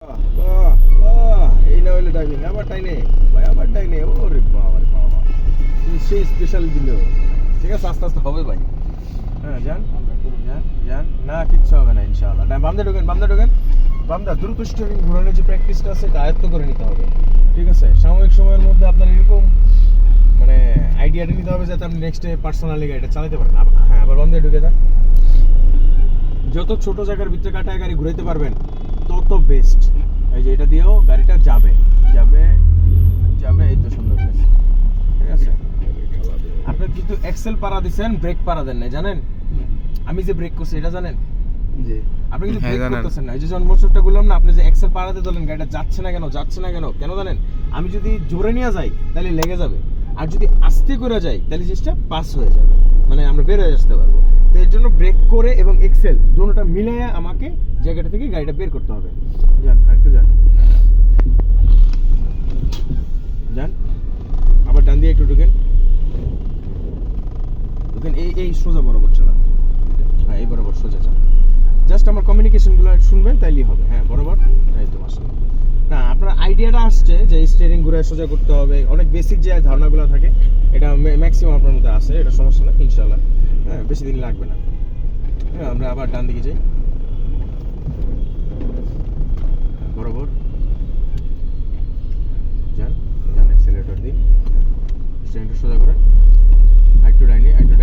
বাহ বাহ, এই না হইলে টাইমিং আবার টাইনে ভাই, আবার টাইনে। ওরে বাবা রে বাবা, সেই স্পেশাল দিল। ঠিক আছে, আস্তে আস্তে হবে ভাই। হ্যাঁ, যান যান যান, না কিচ্ছু হবে না ইনশাআল্লাহ। বামদা ঢোকেন, বামদা ঢোকেন, বামদা। দ্রুত স্টিয়ারিং ঘোরানোর যে প্র্যাকটিসটা আছে এটা আয়ত্ত করে নিতে হবে। ঠিক আছে, সাময়িক সময়ের মধ্যে আপনার এরকম মানে আইডিয়াটা নিতে হবে যাতে আপনি নেক্সট পার্সোনালি গাড়িটা চালাতে পারেন। হ্যাঁ, আবার বামদা ঢুকে যান। যত ছোট জায়গার ভিতরে কাটায় গাড়ি ঘুরাইতে পারবেন তত বেস্ট। এই যে এটা দিয়েও গাড়িটা যাবে যাবে যাবে, এই তো সুন্দর হয়েছে। ঠিক আছে, আপনি কিন্তু এক্সেল পাড়া দিচ্ছেন, ব্রেক পাড়া দেন নাই, জানেন? আমি যে ব্রেক করছি এটা জানেন? জি, আপনি কিন্তু ব্রেক করতেছেন না। এই যে যখন মোটরটা গুলাম না, আপনি যে এক্সেল পাড়াতে দিলেন, গাড়িটা যাচ্ছে না কেন, যাচ্ছে না কেন, কেন জানেন? আমি যদি জোরে নিয়ে যাই তাহলে লেগে যাবে, আর যদি আস্তে করে যাই তাহলে জিনিসটা পাস হয়ে যাবে, মানে আমরা বের হয়ে আসতে পারবো। তো এর জন্য ব্রেক করে এবং এক্সেল দুটোটা মিলিয়ে আমাকে জায়গাটা থেকে গাড়িটা বের করতে হবে। যান, আরেকটু যান যান, আবার ডান দিয়ে একটু ঢুকেন ঢুকেন, এই সোজা বরাবর চালান। হ্যাঁ, এই বরাবর সোজা চালান। জাস্ট আমার কমিউনিকেশনগুলো শুনবেন তাইলেই হবে। হ্যাঁ, বরাবর। এই তো মাশাআল্লাহ। না, আপনার আইডিয়াটা আসছে যে স্টিয়ারিং ঘুরে সোজা করতে হবে, অনেক বেসিক যে ধারণাগুলো থাকে এটা ম্যাক্সিমাম আপনার মধ্যে আছে, এটা সমস্যা না ইনশাআল্লাহ। হ্যাঁ, বেশি দিন লাগবে না। হ্যাঁ, আমরা আবার ডান দিকে যাই, বরাবর যান যান, অ্যাক্সেলারেটর দিন, স্টিয়ারিংটা সোজা করেন, একটু ডাইনে একটু